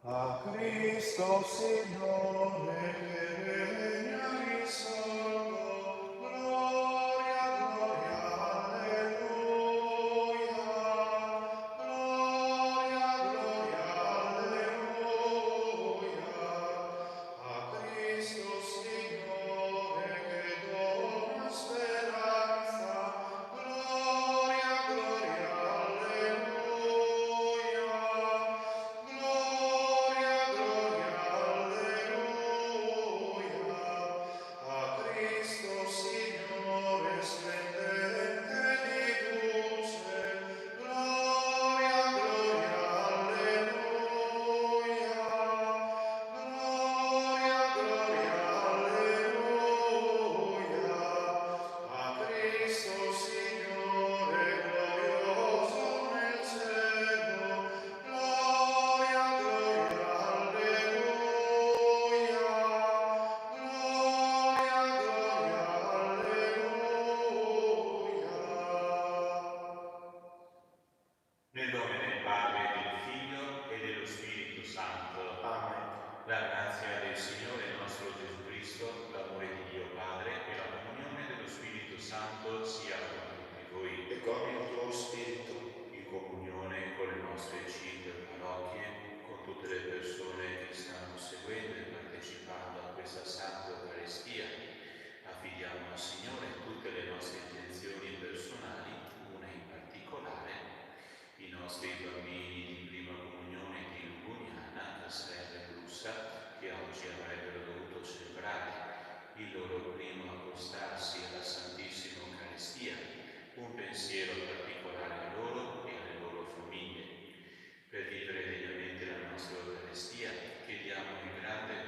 A Cristo Signore che regna risorto, gloria, gloria, alleluia, gloria, gloria, alleluia. A Cristo Signore che dona speranza, gloria, gloria, alleluia. Gloria, gloria, alleluia, a Cristo Signore splendente di luce, gloria, gloria, alleluia, gloria, gloria, alleluia, a Cristo Signore glorioso nel cielo, gloria, gloria, alleluia, gloria, gloria, alleluia. Nel nome del Padre, del Figlio e dello Spirito Santo. Amen. La grazia del Signore nostro Gesù Cristo, l'amore di Dio Padre e la comunione dello Spirito Santo sia con tutti voi. E con il tuo spirito, In comunione con le nostre 5 parrocchie, con tutte le persone che stanno seguendo e partecipando a questa Santa Eucaristia, affidiamo al Signore tutte le nostre intenzioni personali, una in particolare, i nostri bambini di prima comunione di Lugugnana, Caserta e Brussa, che oggi avrebbero dovuto celebrare il loro primo accostarsi alla Santissima Eucaristia. Un pensiero particolare a loro e alle loro famiglie. Per vivere degnamente la nostra Eucaristia chiediamo il grande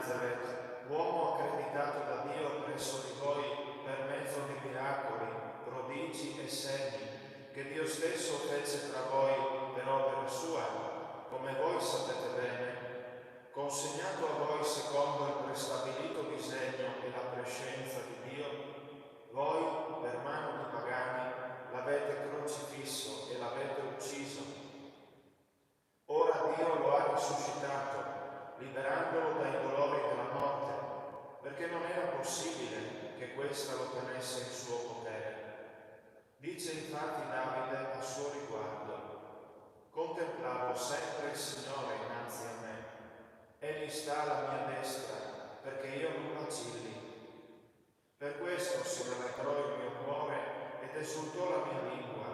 Nazareth, uomo accreditato da Dio presso di voi per mezzo di miracoli, prodigi e segni, che Dio stesso fece tra voi per opera sua, come voi sapete bene, consegnato a voi secondo il prestabilito disegno e la prescienza di Dio, voi, per mano di pagani, l'avete crocifisso e l'avete ucciso. Ora Dio lo ha risuscitato, liberandolo dai dolori della morte, perché non era possibile che questa lo tenesse in suo potere. Dice infatti Davide a suo riguardo: contemplavo sempre il Signore innanzi a me, egli sta alla mia destra, perché io non vacilli. Per questo si rallegrò il mio cuore ed esultò la mia lingua,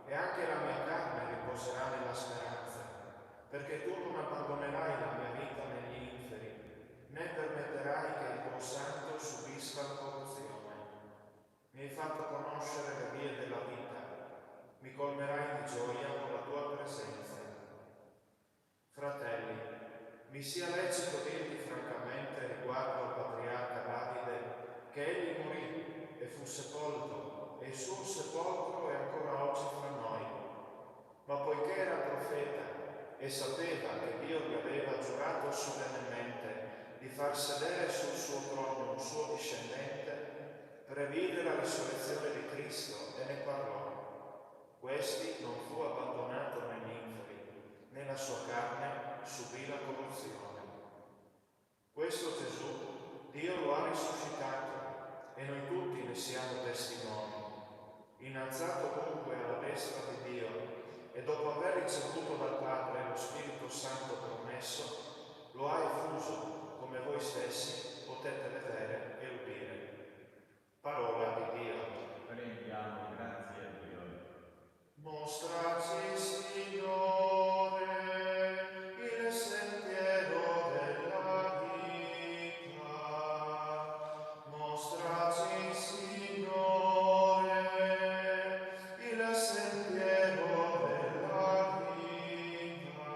e anche la mia carne riposerà nella speranza, perché tu non abbandonerai la mia vita negli inferi, né permetterai che il tuo santo subisca la corruzione. Mi hai fatto conoscere le vie della vita, mi colmerai di gioia con la tua presenza. Fratelli, mi sia lecito dirvi francamente riguardo al patriarca Davide che egli morì e fu sepolto, e il suo sepolcro è ancora oggi fra noi. Ma poiché era profeta e sapeva che Dio gli aveva giurato solennemente di far sedere sul suo trono un suo discendente, previde la risurrezione di Cristo e ne parlò. Questi non fu abbandonato negli inferi, né la sua carne subì la corruzione. Questo Gesù Dio lo ha risuscitato, e noi tutti ne siamo testimoni. Innalzato dunque alla destra di Dio, e dopo aver ricevuto dal Padre lo Spirito Santo promesso, lo ha effuso, come voi stessi potete vedere e udire. Parola di Dio. Rendiamo grazie a Dio. Mostraci, Signore, il sentiero della vita. Mostraci, Signore, il sentiero della vita.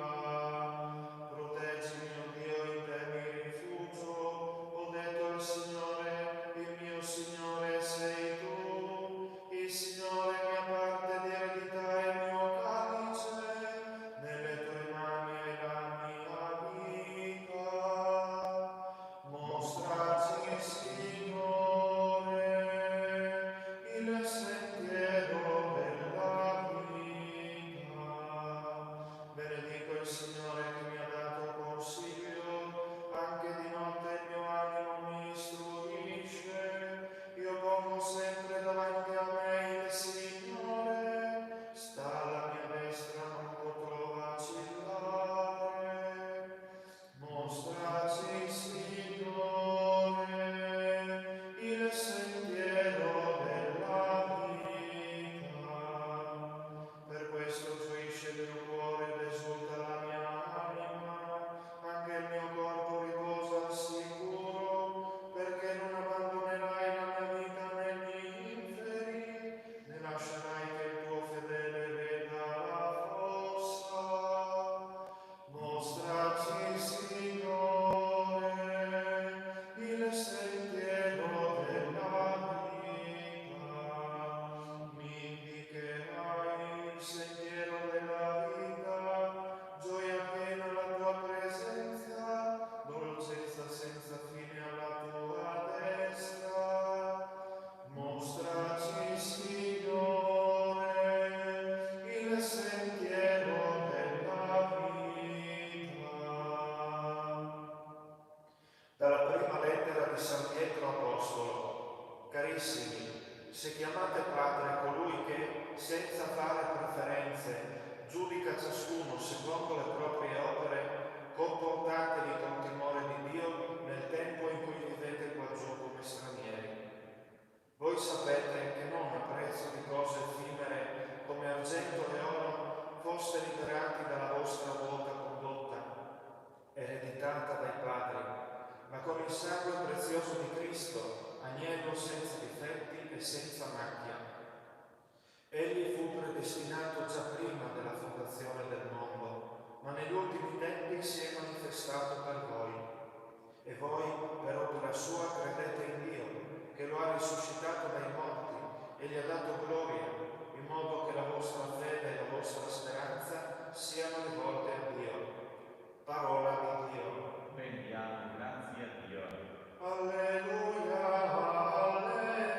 Proteggi, mio Dio, in te mi rifugio. Ho detto al Signore, il mio Signore sei tu. Il Signore è mia parte di eredità e mio calice. Nelle tue mani è la mia vita. Mostraci, Signore, il sentiero della vita. Benedico il Signore che mi ha dato consiglio, anche di notte il mio animo mi istruisce. Io pongo sempre davanti a me il Signore, sta alla mia destra, non potrò vacillare. Mostraci, Signore, il sentiero della vita. Per questo gioisce il mio cuore ed esulta la mia anima, anche il mio corpo riposa al sicuro, perché non abbandonerai la mia vita negli inferi, né lascerai che il tuo fedele veda la fossa. Mostraci, Signore, il sentiero della vita. Mi indicherai il sentiero della vita, gioia piena alla tua presenza, dolcezza senza fine alla tua destra. Mostraci, Signore, il sentiero della vita. Dalla prima lettera di San Pietro Apostolo. Carissimi, se chiamate Padre colui che, senza fare preferenze, giudica ciascuno secondo le proprie opere, comportatevi con timore di Dio nel tempo in cui vivete qua giù come stranieri. Voi sapete che non a prezzo di cose effimere come argento e oro foste liberati dalla vostra vuota condotta, ereditata dai padri, ma con il sangue prezioso di Cristo, agnello senza difetti e senza macchia. Egli fu predestinato già prima della fondazione del mondo, ma negli ultimi tempi si è manifestato per voi. E voi, per opera sua, credete in Dio, che lo ha risuscitato dai morti e gli ha dato gloria, in modo che la vostra fede e la vostra speranza siano rivolte a Dio. Parola di Dio. Rendiamo grazie a Dio. Alleluia, alleluia,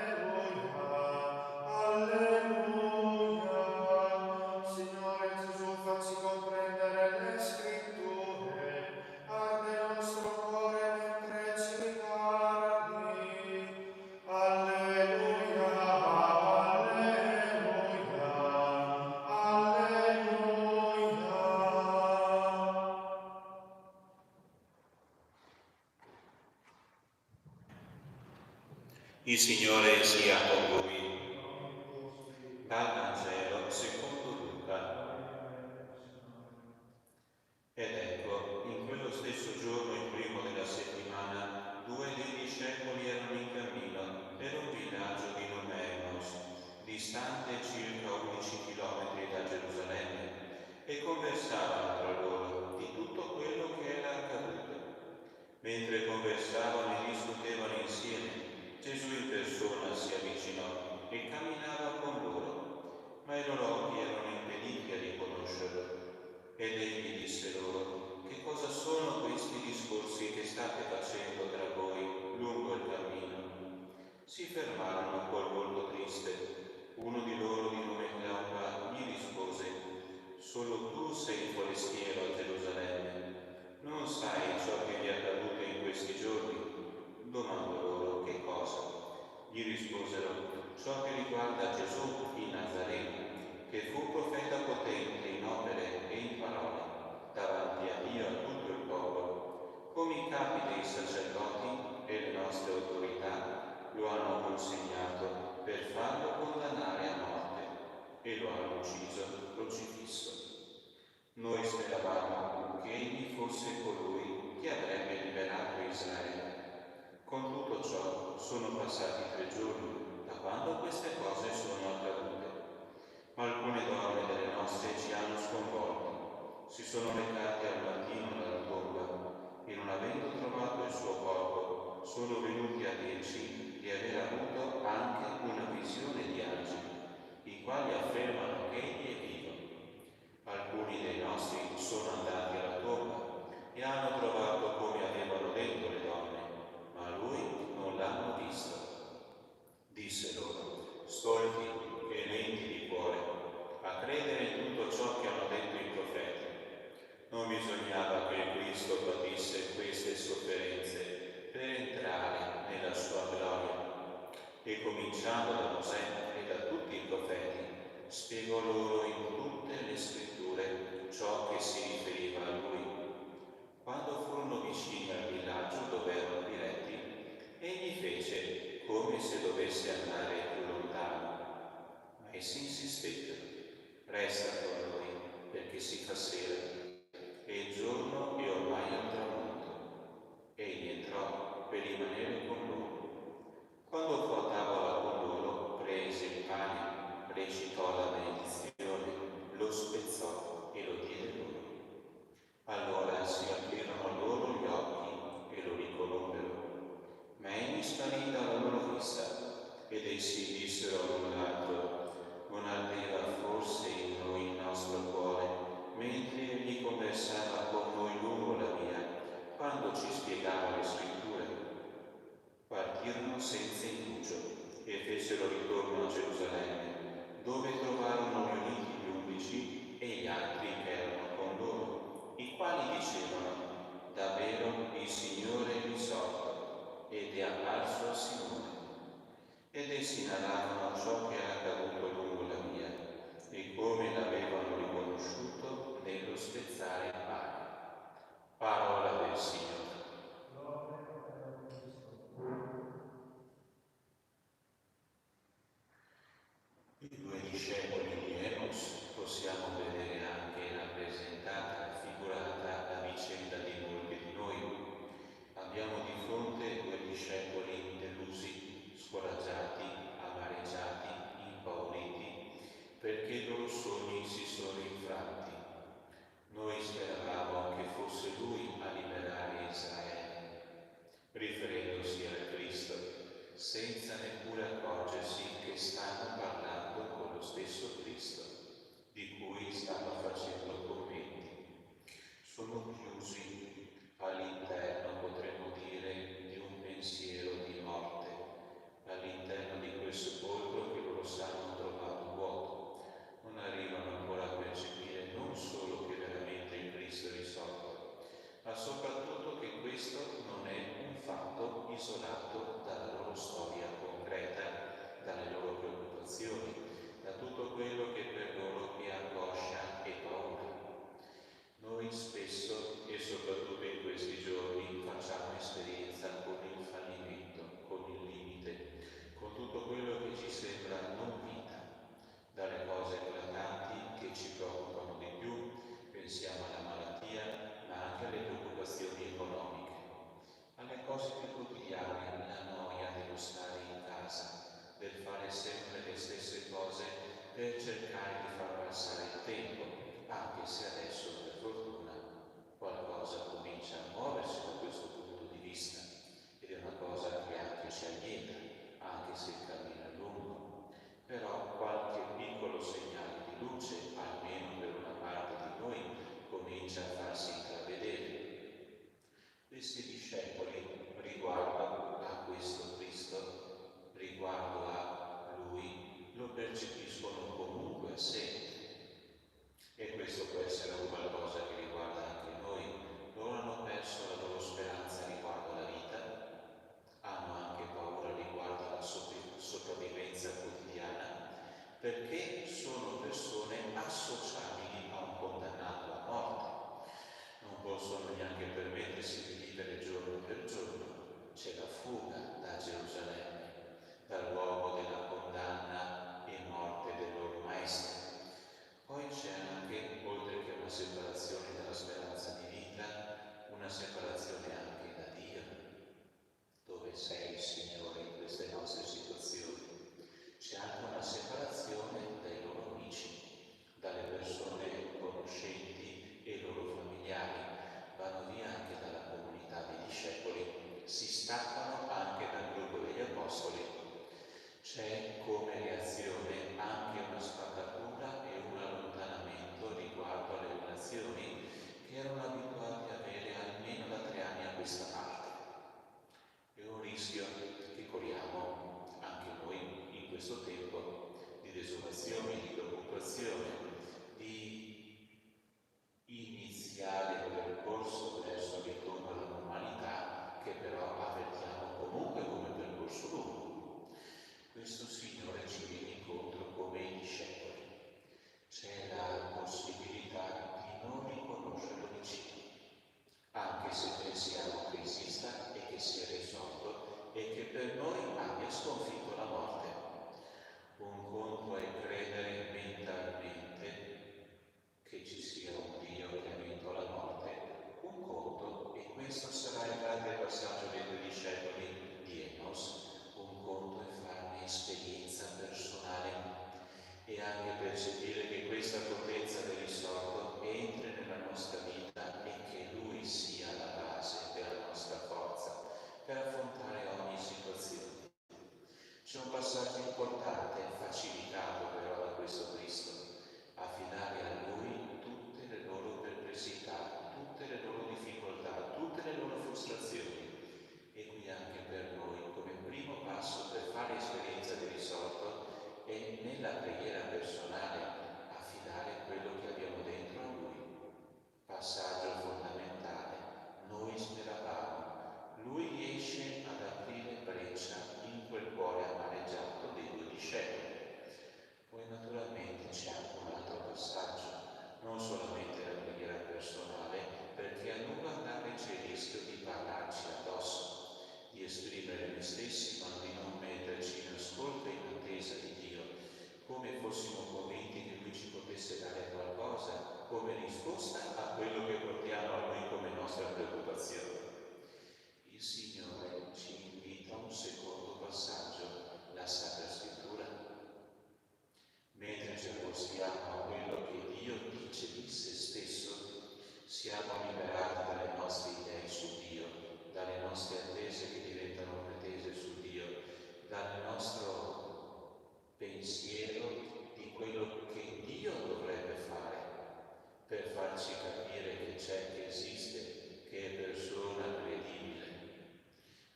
alleluia. Signore Gesù, facci comprendere le scritture, arde il nostro cuore mentre ci rigardi. Alleluia, alleluia, alleluia. Il Signore sia con voi. Dal Vangelo secondo Luca. Ed ecco, in quello stesso giorno, il primo della settimana, 2 dei discepoli erano in cammino per un villaggio di nome Emmaus, distante circa 11 chilometri da Gerusalemme, e conversavano tra loro di tutto quello che era accaduto. Mentre conversavano e discutevano insieme, Gesù in persona si avvicinò e camminava con loro, ma i loro occhi erano impediti a riconoscerlo. Ed egli disse loro: che cosa sono questi discorsi che state facendo tra voi lungo il cammino? Si fermarono col volto triste. Uno di loro, di nome Cleopa, gli rispose: solo tu sei forestiero a Gerusalemme. Non sai ciò che vi è accaduto in questi giorni? Domandò loro: che cosa? Gli risposero: ciò che riguarda Gesù il Nazareno, che fu profeta potente in opere e in parole, davanti a Dio e a tutto il popolo. Come i capi dei sacerdoti e le nostre autorità lo hanno consegnato per farlo condannare a morte e lo hanno ucciso crocifisso. Noi speravamo che egli fosse colui che avrebbe liberato Israele. Con tutto ciò sono passati 3 giorni da quando queste cose sono accadute. Ma alcune donne delle nostre ci hanno sconvolti. Si sono recate al mattino dalla tomba e, non avendo trovato il suo corpo, sono venuti a dirci di aver avuto anche una visione di angeli, i quali affermano che egli è vivo. Alcuni dei nostri sono andati alla tomba e hanno trovato come avevano detto le donne, ma lui non l'hanno visto. Disse loro: stolti e lenti di cuore a credere in tutto ciò che hanno detto i profeti. Non bisognava che il Cristo patisse queste sofferenze per entrare nella sua gloria. E cominciando da Mosè e da tutti i profeti, spiegò loro in tutte le scritture ciò che si riferiva a lui. Quando furono vicini al villaggio dove erano diretti, egli fece come se dovesse andare più lontano. Ma essi insistettero: resta con noi, perché si fa sera e il giorno è ormai al tramonto. Egli entrò per rimanere con loro. Quando fu a tavola con loro, prese il pane, recitò la benedizione, lo spezzò e lo diede loro. Allora si aprirono loro gli occhi e lo riconobbero. Ma egli sparì dalla loro vista, ed essi dissero l'un l'altro: non ardeva forse in noi il nostro cuore, mentre egli conversava con noi lungo la via, quando ci spiegava le scritture? Partirono senza indugio e fecero ritorno a Gerusalemme, dove trovarono riuniti gli 11 e gli altri che erano con loro, i quali dicevano: davvero il Signore è risorto ed è apparso a Simone. Ed essi narravano ciò che era accaduto lungo la via e come l'avevano riconosciuto nello spezzare il pane. Parola del Signore. I 2 discepoli di Emmaus possiamo vedere anche rappresentata, raffigurata la vicenda di molti di noi. Abbiamo di fronte 2 discepoli delusi, scoraggiati, amareggiati, perché sono persone associabili a un condannato a morte. Non possono neanche permettersi di vivere giorno per giorno. C'è la fuga da Gerusalemme, dal luogo della condanna e morte del loro maestro. Poi c'è anche, oltre che una separazione dalla speranza di vita, una separazione anche da Dio. Dove sei, Signore, in queste nostre situazioni? C'è anche una separazione dai loro amici, dalle persone conoscenti e i loro familiari. Vanno via anche dalla comunità dei discepoli, si staccano anche dal gruppo degli apostoli. C'è come reazione anche una spaccatura e un allontanamento riguardo alle relazioni che erano abituati a avere almeno da 3 anni a questa parte. È un rischio che corriamo anche noi in questo tempo di desolazione, di preoccupazione, di iniziare un percorso verso il ritorno alla normalità che però avvertiamo comunque come percorso lungo. Questo Signore ci viene incontro come i discepoli. C'è la possibilità di non riconoscerlo vicino, anche se pensiamo che esista e che sia risolto e che per noi abbia sconfitto la morte. Un conto è credere mentalmente che ci sia un Dio che ha vinto la morte, un conto, e questo sarà il grande passaggio dei 2 discepoli di Enos, un conto è farne esperienza personale e anche percepire che questa potenza del risorto entri nella nostra vita e che Lui sia la base della nostra forza per affrontare ogni situazione. C'è un passaggio importante, facilitato però da questo Cristo: affidare a Lui tutte le loro perplessità, tutte le loro difficoltà, tutte le loro frustrazioni. E qui anche per noi, come primo passo per fare esperienza di risorto, è nella preghiera personale affidare quello che abbiamo dentro a Lui. Passaggio fondamentale: noi speravamo, Lui riesce ad aprire breccia in quel cuore amareggiato dei 2 discepoli. Poi naturalmente c'è anche un altro passaggio, non solamente la preghiera personale, perché a lungo andare c'è il rischio di parlarci addosso, di esprimere noi stessi, ma di non metterci in ascolto e in attesa di Dio, come fossimo convinti che Lui ci potesse dare qualcosa come risposta a quello che portiamo a Lui come nostra preoccupazione. Il Signore ci invita a un secondo passaggio, la Sacra Scrittura. Mentre ci accostiamo a quello che Dio dice di se stesso, siamo liberati dalle nostre idee su Dio, dalle nostre attese che diventano pretese su Dio, dal nostro pensiero di quello che Dio dovrebbe fare per farci capire che c'è, che esiste, che è persona credibile.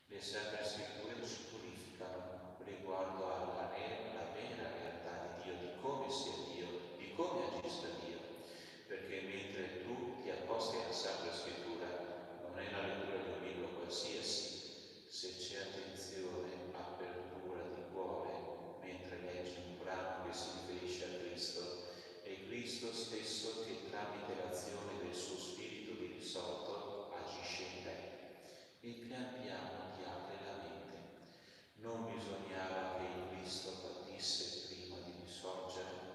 Le Sacre Scritture ci purificano riguardo alla vera realtà di Dio, di come sia Dio, di come agisca Dio. Perché mentre tu ti accosti alla Sacra Scrittura, non è la lettura di un libro qualsiasi, se c'è attenzione, apertura di cuore, mentre leggi un brano che si riferisce a Cristo, è Cristo stesso che tramite l'azione del suo Spirito di risorto agisce in te e pian piano ti apre la mente. Non bisognava che il Cristo partisse prima di risorgere.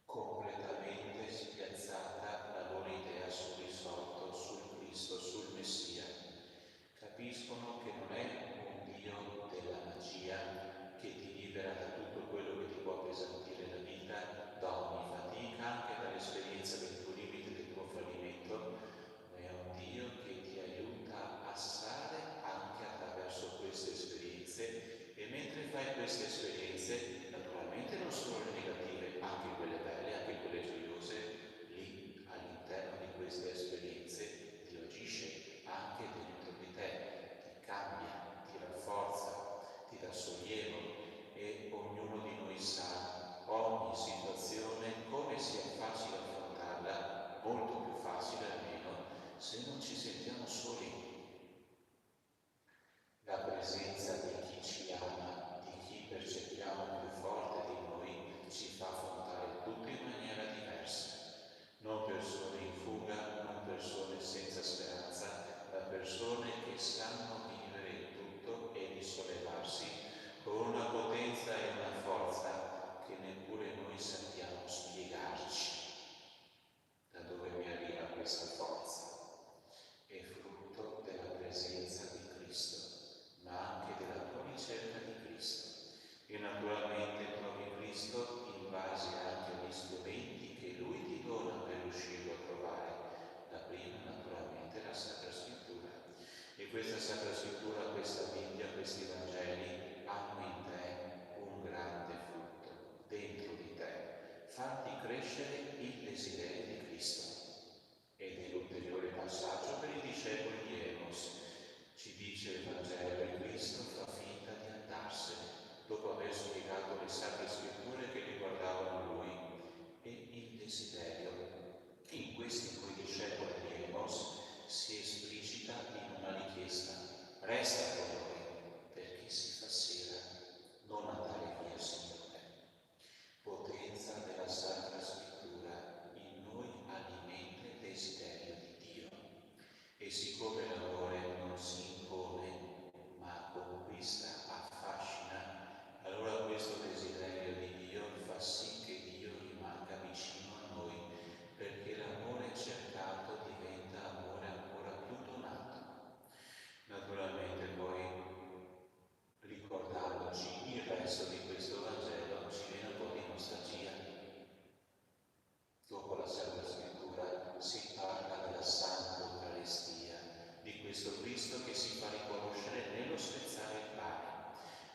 Completamente spiazzata la loro idea sul risorto, sul Cristo, sul Messia. Capiscono che non è un Dio della magia che ti libera da tutto quello che ti può appesantire la vita, da ogni fatica, anche dall'esperienza del tuo limite, del tuo fallimento, ma è un Dio che ti aiuta a passare anche attraverso queste esperienze, e mentre fai queste esperienze, naturalmente non solo le negative, anche quelle belle, anche quelle gioiose, lì all'interno di queste esperienze Dio agisce anche dentro di te, ti cambia, ti rafforza, ti dà sollievo, e ognuno di noi sa ogni situazione come sia facile affrontarla, molto più facile almeno, se non ci sentiamo soli. La presenza di chi ci ama, di chi percepiamo più forte di noi, crescere il desiderio di Cristo. Ed è l'ulteriore passaggio per i discepoli di Emos. Ci dice il Vangelo che Cristo fa finta di andarsene, dopo aver spiegato le sacre scritture che riguardavano lui e il desiderio. In questi due discepoli di Emos si esplicita in una richiesta: resta con noi, perché si fa sera, non andare via, Signore. Potenza della Sacra Scrittura in noi alimenta il desiderio di Dio. E siccome l'amore non si impone, ma conquista, affascina, allora questo desiderio di Dio fa sì che Dio rimanga vicino a noi, perché l'amore cercato diventa amore ancora più donato. Naturalmente poi, ricordandoci il resto di questo Vangelo, ci viene un po' di nostalgia. Dopo la Sacra Scrittura si parla della Santa Eucaristia, di questo Cristo che si fa riconoscere nello spezzare il pane.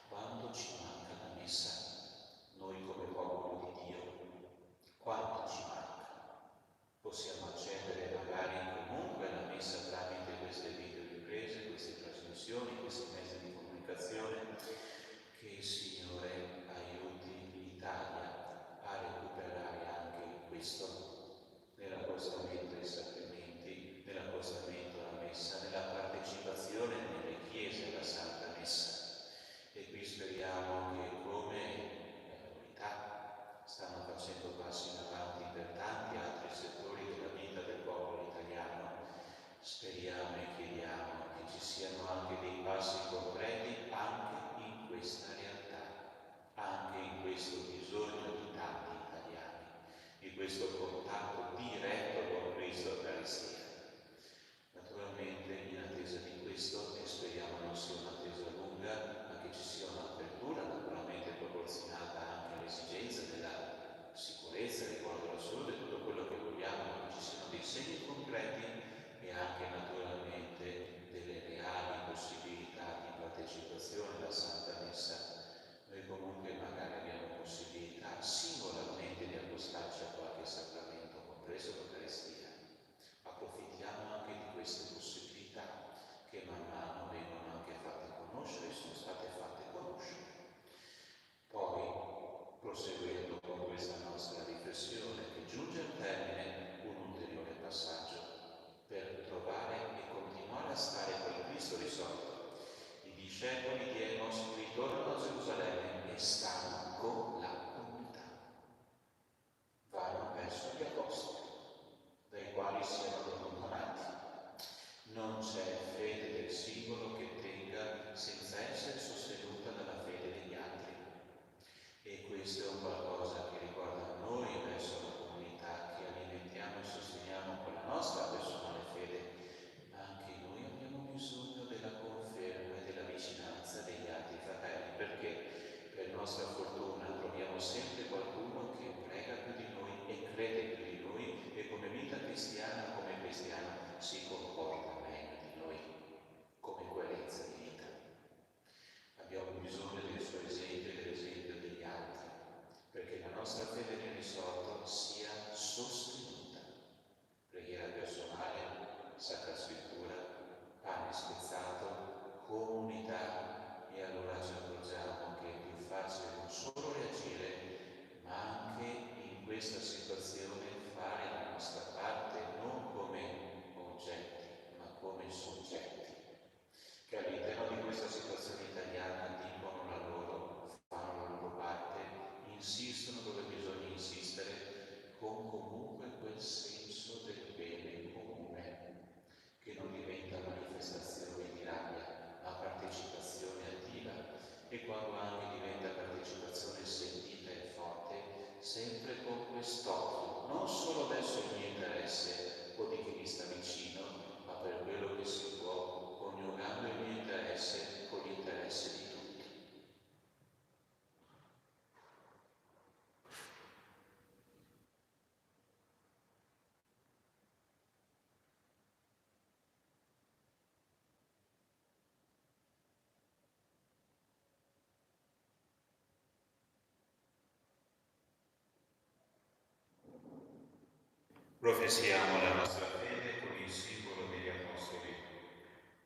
Quando ci manca la messa, noi come popolo di Dio, quanto ci manca? Possiamo accedere magari comunque alla messa tramite queste videoriprese, queste trasmissioni, questi mezzi di comunicazione. Che il Signore aiuti l'Italia a recuperare anche questo nell'accostamento ai sacramenti, nell'accostamento alla messa, nella partecipazione nelle chiese alla Santa Messa. E qui speriamo che, come le autorità stanno facendo passi in avanti per tanti altri settori della vita del popolo italiano, speriamo e chiediamo che ci siano anche dei passi concreti anche in questa realtà, anche in questo bisogno di tanti italiani, di questo contatto diretto con Cristo Eucaristia. Naturalmente in attesa di questo, e speriamo non sia un'attesa lunga, ma che ci sia un'apertura naturalmente proporzionata anche alle esigenze della sicurezza riguardo alla salute e tutto quello che vogliamo, che ci siano dei segni concreti e anche naturalmente delle reali possibilità di partecipazione alla Santa Messa. Noi comunque magari abbiamo possibilità singolarmente di accostarci a qualche sacramento, compreso l'Eucaristia. Approfittiamo anche di queste possibilità che man mano vengono anche fatte conoscere, sono state fatte conoscere. Poi, proseguendo con questa nostra riflessione che giunge al termine, un ulteriore passaggio per trovare e continuare a stare con Cristo risorto. I discepoli di Emos ritornano a Gerusalemme e stanno con la comunità. Vanno verso gli apostoli, dai quali si erano allontanati. Non c'è fede del singolo che tenga senza essere sostenuta dalla fede degli altri. E questo è un qualcosa che riguarda noi verso la comunità, che alimentiamo e sosteniamo con la nostra personale fede, ma anche noi abbiamo bisogno della conferma e della vicinanza degli altri fratelli, perché per nostra fortuna troviamo sempre qualcuno che prega più di noi e crede più di noi e come vita cristiana, come cristiano, si comporta meglio di noi, come coerenza di vita. Abbiamo bisogno del suo esempio e dell'esempio degli altri, perché la nostra fede nel risorto sia sostenuta. Preghiera personale, Sacra Scrittura, pane spezzato, comunità, e allora ci accorgiamo che è più facile non solo reagire, ma anche in questa situazione fare la nostra parte non come oggetti, ma come soggetti, che all'interno di questa situazione italiana dicono la loro, fanno la loro parte, insistono dove bisogna insistere, con comunque quel senso del bene comune, che non diventa manifestazione di rabbia, ma partecipazione attiva, e quando anche diventa partecipazione sentita e forte, sempre con quest'occhio, non solo verso il mio interesse o di chi mi sta vicino, ma per quello che si può, coniugando il mio interesse con l'interesse di tutti. Professiamo la nostra fede con il simbolo degli Apostoli.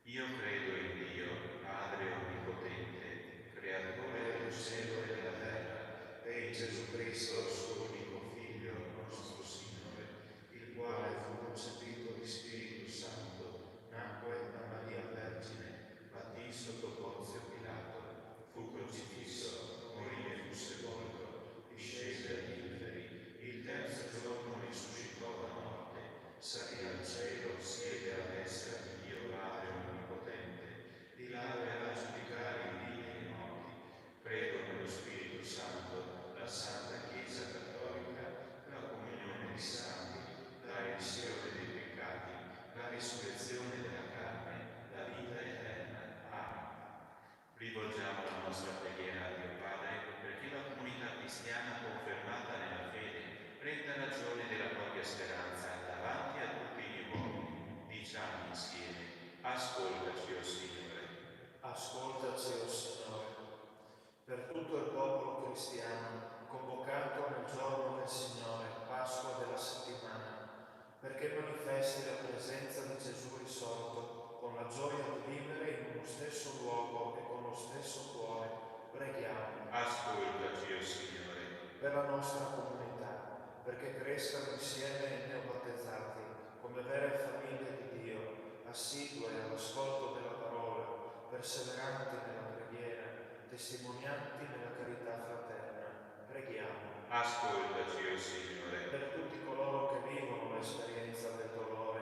Io credo in Dio, Padre Onnipotente, Creatore del cielo e della terra, e in Gesù Cristo, suo unico Figlio, nostro Signore, il quale fu concepito di Spirito Santo, nacque da Maria Vergine, patì sotto Ponzio Pilato, fu crocifisso, morì e fu sepolto, discese agli inferi, il terzo giorno risuscitò da morte, salì al cielo, siede alla destra di Dio Padre Onnipotente, di là verrà a giudicare i vivi e i morti. Credo nello Spirito Santo, la Santa Chiesa Cattolica, la comunione dei santi, la remissione dei peccati, la risurrezione della carne, la vita eterna. Amen. Rivolgiamo la nostra preghiera a Dio Padre perché la comunità cristiana confermata nella fede prenda ragione della propria speranza davanti a tutti gli uomini. Diciamo insieme: ascoltaci, o Signore. Ascoltaci, o Signore. Per tutto il popolo cristiano, convocato nel giorno del Signore, Pasqua della settimana, perché manifesti la presenza di Gesù risorto con la gioia di vivere in uno stesso luogo e con lo stesso cuore, preghiamo. Ascoltaci, o Signore. Per la nostra comunità, perché crescano insieme i neobattezzati come vere famiglie di Dio, assidue all'ascolto della parola, perseveranti nella preghiera, testimonianti nella carità fraterna. Preghiamo. Ascoltaci, o Signore. Per tutti coloro che vivono l'esperienza del dolore,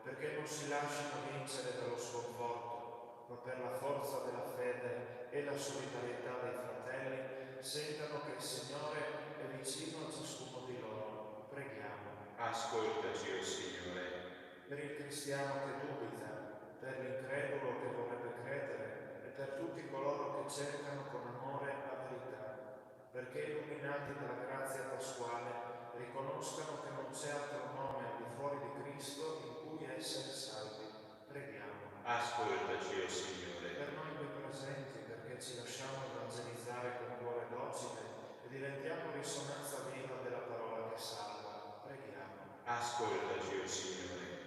perché non si lasciano vincere dallo sconforto, ma per la forza della fede e la solidarietà dei fratelli, sentano che il Signore è vicino a ciascuno di loro. Preghiamo. Ascoltaci, o Signore. Per il cristiano che dubita, per l'incredulo che vorrebbe credere e per tutti coloro che cercano con amore la verità, perché illuminati dalla grazia pasquale riconoscano che non c'è altro nome al di fuori di Cristo in cui essere salvi. Preghiamo. Ascoltaci, o Signore. Per noi qui presenti, perché ci lasciamo evangelizzare con cuore docile e diventiamo risonanza viva della parola che salva. Preghiamo. Ascoltaci, o Signore.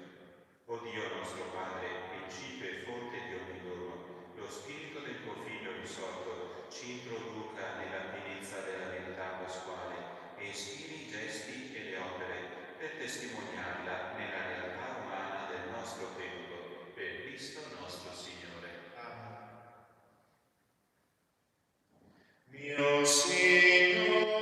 O Dio nostro Padre, principio e fonte di ogni dono, lo Spirito del tuo Figlio risorto ci introduca nella pienezza della verità pasquale e ispiri i gesti e le opere per testimoniarla nella realtà umana del nostro tempo, per Cristo nostro Signore. Amen. Mio Signore,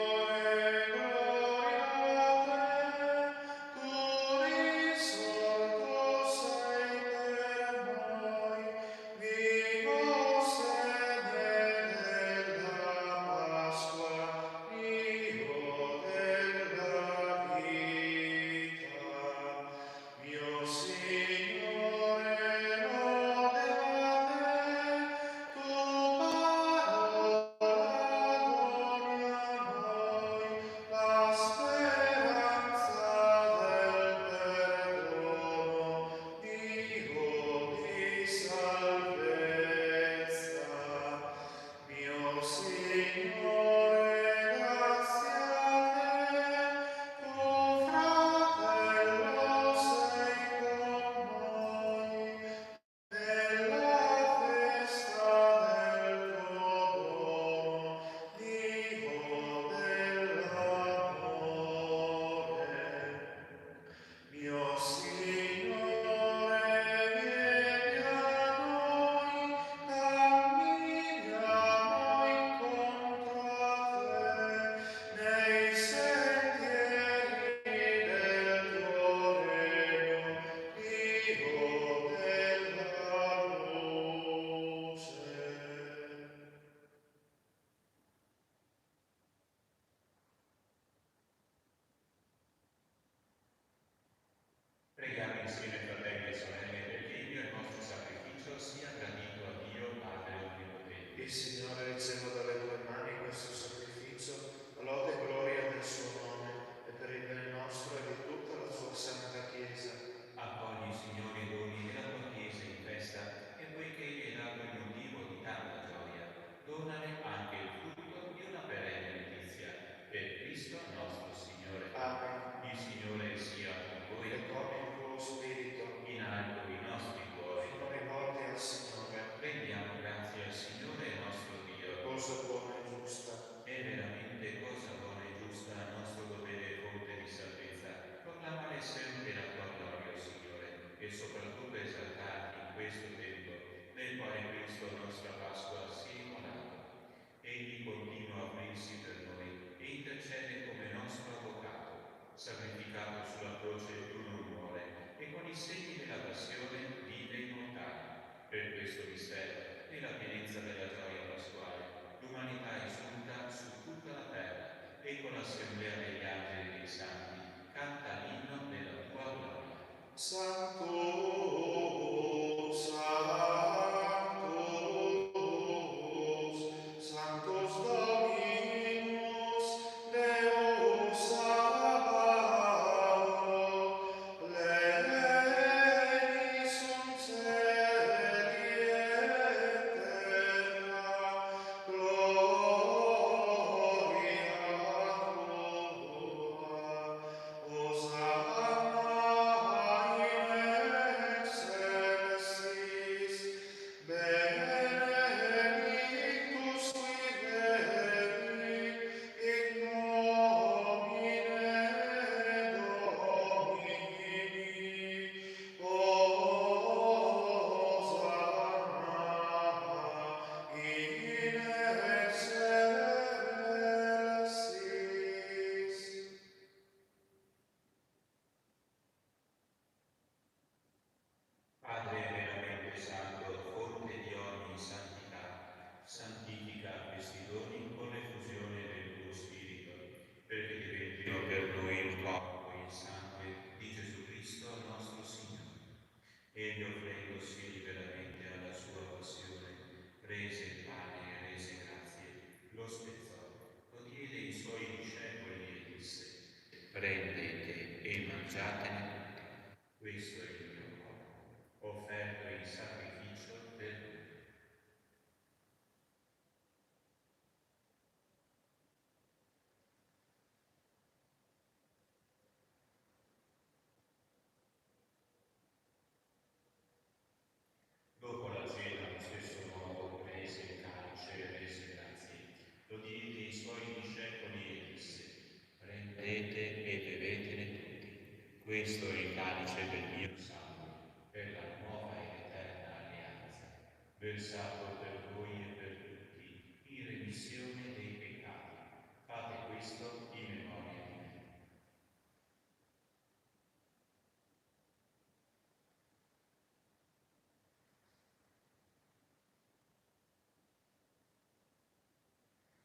Preghiamo insieme, fratelli e sorelle, perché il mio e il vostro sacrificio sia gradito a Dio Padre Onnipotente. Il Signore riceva dalle tue mani questo sacrificio, lode e gloria del suo nome, e per il bene nostro e di tutta la sua santa Chiesa. Accogli, Signore, i doni della tua Chiesa in festa, e poiché gli hai dato il motivo di tanta gioia, donane anche il frutto di una perenne letizia, per Cristo nostro Signore. Amen. Il Signore sia con mangiatene. Questo è il mio corpo, offerto in sacrificio per voi. Dopo la cena, allo stesso modo, prese il calice e rese grazie. Lo diede ai suoi discepoli e disse: prendete e bevetene tutti. Questo è il calice del mio sangue, per la nuova ed eterna alleanza, versato per voi e per tutti, in remissione dei peccati. Fate questo in memoria di me.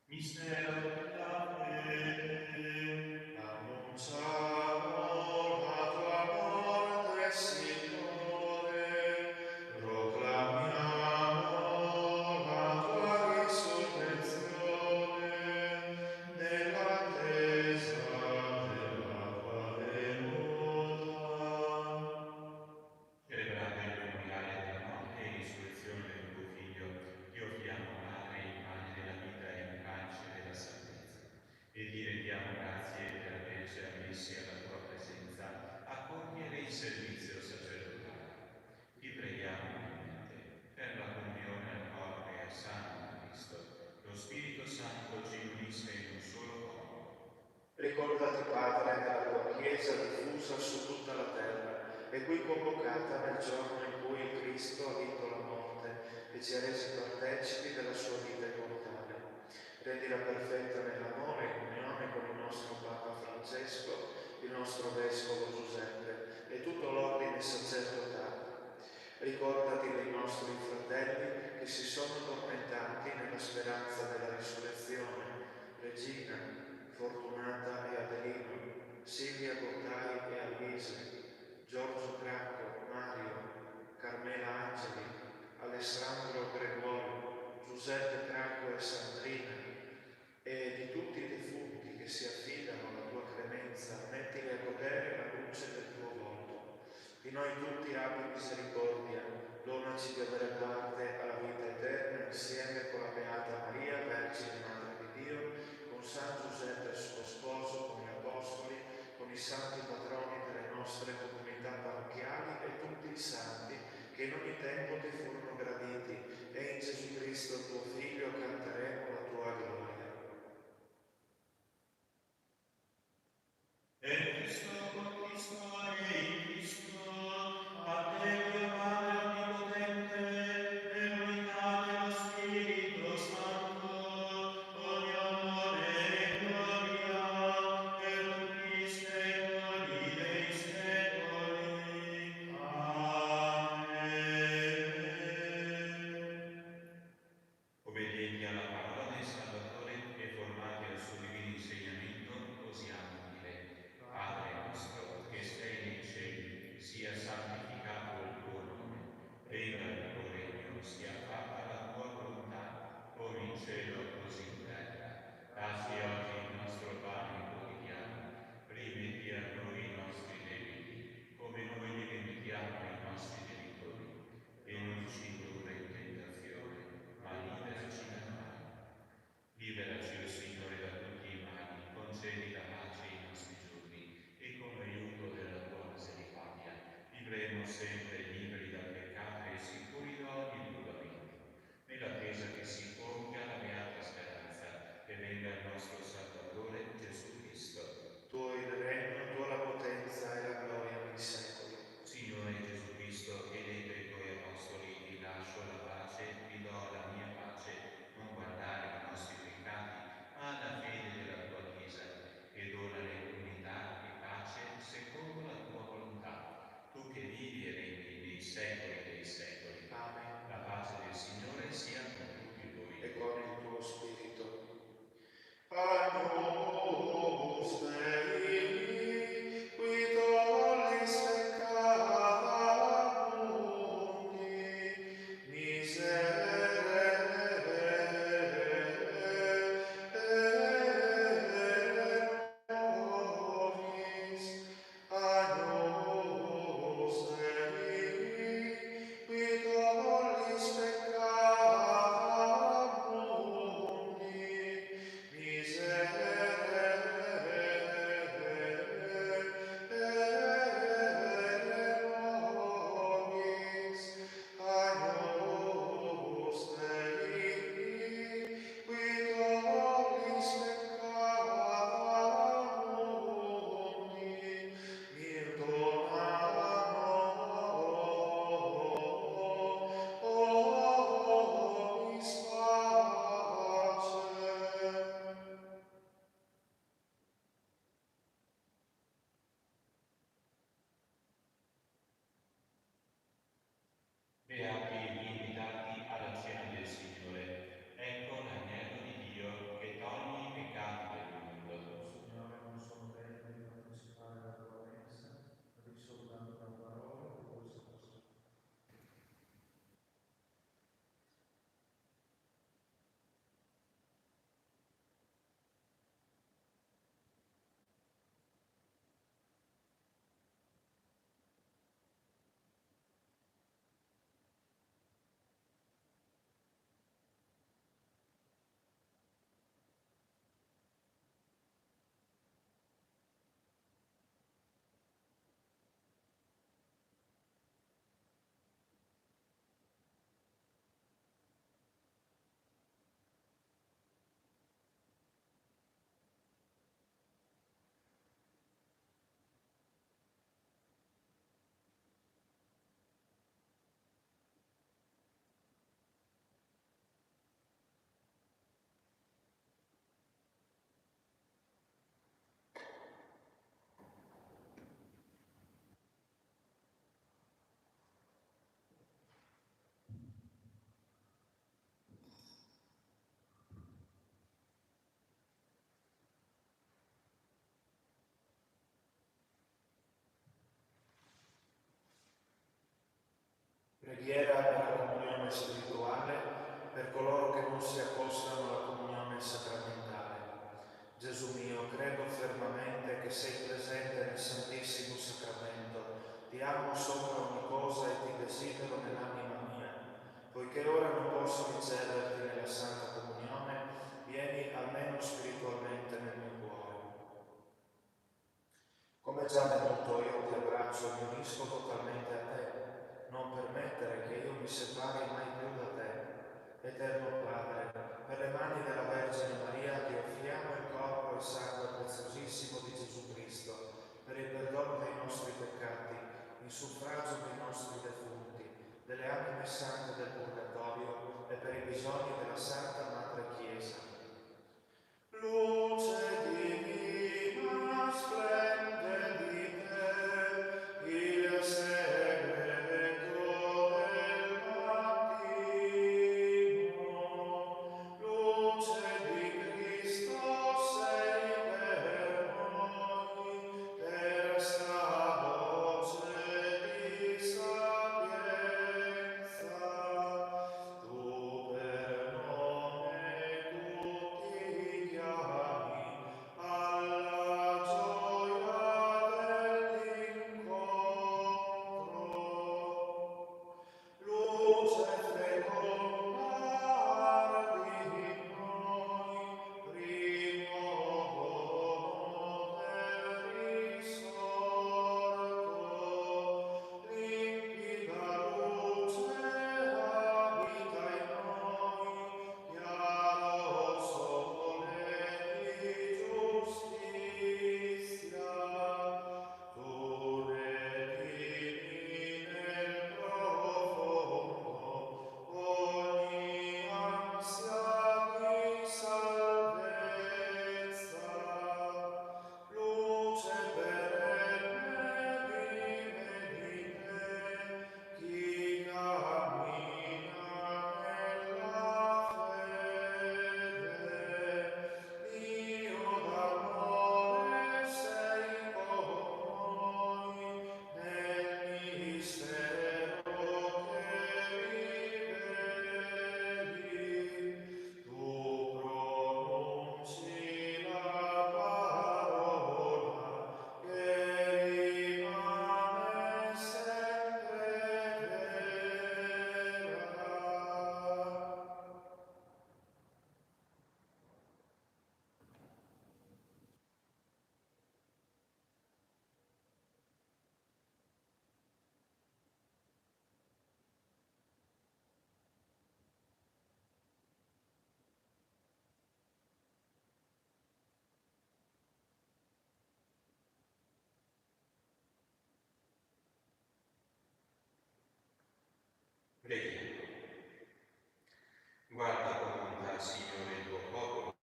Mistero della fede. Annunciamo la tua morte, Signore, proclamiamo la tua risurrezione, nell'attesa della tua venuta. Celebrate il memoriale della morte e risurrezione del tuo Figlio, ti offriamo, Madre, il pane della vita e il calce della salvezza. E ti rendiamo grazie per averci ammessi alla tua presenza a compiere il servizio sacerdotale. Ti preghiamo umilmente per la comunione al corpo e al sangue di Cristo. Lo Spirito Santo ci unisca in un solo corpo. Ricordati, Padre, della tua Chiesa diffusa su tutta la terra e qui convocata nel giorno in cui il Cristo ha vinto la morte e ci ha resi partecipi della sua vita immortale. Rendila perfetta nell'amore e comunione con il nostro Papa Francesco, il nostro Vescovo Giuseppe e tutto l'ordine sacerdotale. Ricordati dei nostri fratelli che si sono tormentati nella speranza della risurrezione. Regina, Fortunata e Adelino, Silvia Gottai e Alvise, Giorgio Cracco, Mario, Carmela Angeli, Alessandro Gregorio, Giuseppe Cracco e Sandrina, e di tutti i defunti che si affidano alla tua clemenza, mettili a godere la luce del tuo volto. Di noi tutti abbi misericordia, donaci di avere parte alla vita eterna insieme con la Beata Maria, Vergine Madre di Dio, con San Giuseppe suo sposo, con gli Apostoli, con i santi patroni delle nostre comunità parrocchiali e tutti i santi che in ogni tempo ti furono graditi, e in Gesù Cristo tuo Figlio canteremo la tua gloria. E Cristo con Cristo e in Cristo, a te Dio Padre Onnipotente, nell'unità dello Spirito Santo, ogni onore e gloria per tutti i secoli dei secoli. Amen. Obbedienti alla parola del Salvatore e formati al suo divino insegnamento, osiamo dire: Padre nostro che sei nei cieli, sia santificato il tuo nome, venga il tuo regno, sia fatta la tua volontà, come in cielo così in terra. Dacci oggi il nostro pane quotidiano, rimetti a noi i nostri debiti, come noi li rimettiamo ai nostri debitori, e non ci indurre in tentazione, ma liberaci dal male. Liberaci, o Signore, da tutti i mali, concedi la pace ai nostri giorni, e con l'aiuto della tua misericordia vivremo sempre liberi dal peccato e sicuri da ogni turbamento, nell'attesa che si compia la beata speranza e venga il nostro Salvatore Gesù Cristo. Tuo il regno, tua la potenza e la gloria nei secoli. Signore Gesù Cristo, che detto ai tuoi apostoli: vi lascio la pace, vi do la mia pace, non guardare i nostri peccati, ma alla fede della tua Chiesa, e donale unità e pace secondo la tua volontà, tu che vivi e regni nei secoli dei secoli. Amen. La pace del Signore sia con tutti voi. E con il tuo spirito. Agnus Dei, qui tollis peccata mundi, miserere nobis. Agnus Preghiera per la comunione spirituale, per coloro che non si accostano alla comunione sacramentale. Gesù mio, credo fermamente che sei presente nel Santissimo Sacramento. Ti amo sopra ogni cosa e ti desidero nell'anima mia. Poiché ora non posso riceverti nella Santa Comunione, vieni almeno spiritualmente nel mio cuore. Come già venuto io ti abbraccio e mi unisco totalmente a te. Non permettere che io mi separi mai più da te. Eterno Padre, per le mani della Vergine Maria ti offriamo il corpo e il sangue preziosissimo di Gesù Cristo, per il perdono dei nostri peccati, in suffragio dei nostri defunti, delle anime sante del purgatorio e per i bisogni della Santa Madre Chiesa. Luce divina splende di te, il segreto del mattino. Luce di Cristo sei per noi, terza voce di sapienza. Tu per nome tutti chiami alla gioia dell'incontro. Luce fecondar di noi, primo dono del risorto. Limpida luce abita in noi, chiaro sole di giustizia. Tu redimi nel profondo ogni ansia di salvezza. Luce perenne vive di te, chi cammina nella fede. Dio d'amore sei con noi, nel mistero che riveli. Tu pronunci la parola che rimane sempre vera. Preghiamo. Guarda con bontà, Signore, il tuo popolo,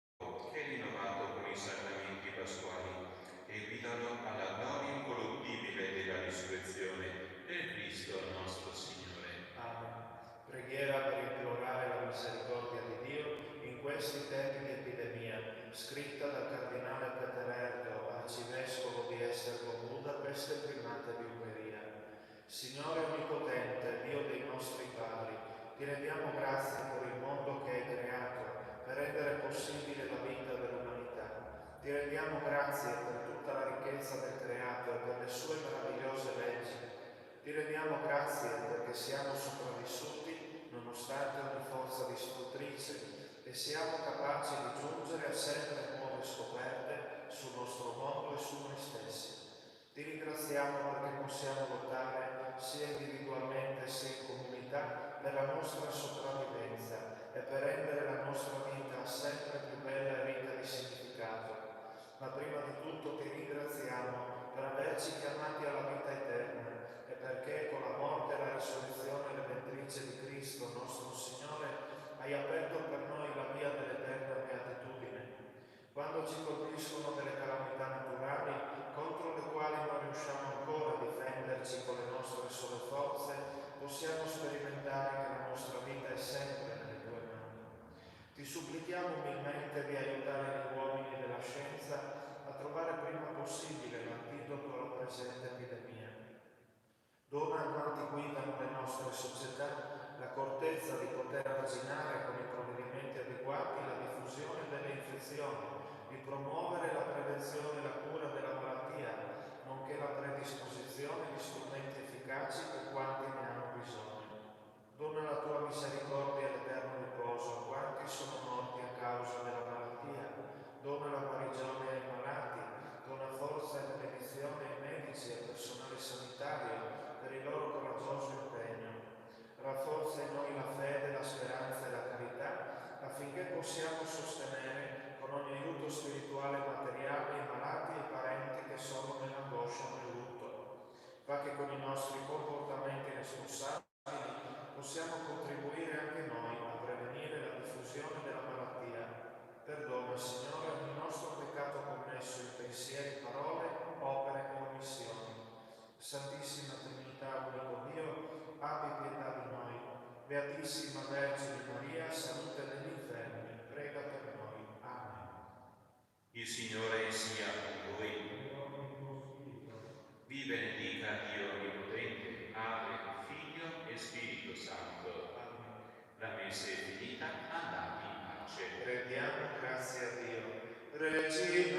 che hai rinnovato con i sacramenti pasquali, e guidalo alla gloria incorruttibile della risurrezione, per Cristo nostro Signore. Amen. Preghiera per implorare la misericordia di Dio in questi tempi di epidemia, scritta dal cardinale Peterello, arcivescovo di Esztergom, Budapest e primate di Ungheria. Signore Onnipotente, Dio dei nostri padri, ti rendiamo grazie per il mondo che hai creato, per rendere possibile la vita dell'umanità. Ti rendiamo grazie per tutta la ricchezza del creato e per le sue meravigliose leggi. Ti rendiamo grazie perché siamo sopravvissuti nonostante ogni forza distruttrice e siamo capaci di giungere a sempre nuove scoperte sul nostro mondo e su noi stessi. Ti ringraziamo perché possiamo lottare sia individualmente sia in comunità per la nostra sopravvivenza e per rendere la nostra vita sempre più bella e ricca di significato. Ma prima di tutto ti ringraziamo per averci chiamati alla vita eterna e perché con la morte e la risurrezione redentrice di Cristo nostro Signore hai aperto per noi la via dell'eterna beatitudine. Quando ci colpiscono delle calamità naturali contro le quali non riusciamo ancora a difenderci con le nostre sole forze, possiamo sperimentare che la nostra vita è sempre nelle tue mani. Ti supplichiamo umilmente di aiutare gli uomini della scienza a trovare prima possibile l'antidoto alla presente epidemia. Dona a quanti guidano le nostre società di promuovere la prevenzione e la cura della malattia, nonché la predisposizione di strumenti efficaci per quanti ne hanno bisogno. Dona la tua misericordia e l'eterno riposo a quanti sono morti a causa della malattia. Dona la guarigione ai malati, dona forza e benedizione ai medici e al personale sanitario per il loro coraggioso impegno. Rafforza in noi la fede, la speranza e la carità, affinché possiamo sostenere con ogni aiuto spirituale e materiale i malati e i parenti che sono nell'angoscia e nel lutto. Fa che con i nostri comportamenti responsabili possiamo contribuire anche noi a prevenire la diffusione della malattia. Perdona, Signore, ogni nostro peccato commesso in pensieri, parole, opere e omissioni. Santissima Trinità, unico Dio, abbi pietà di noi. Beatissima Vergine Maria, salute degli infermi, prega per noi. Amen. Il Signore sia con voi. Vi benedica Dio Onnipotente, Padre, Figlio e Spirito Santo. La messa è finita, andate in pace. Rendiamo grazie a Dio. Regina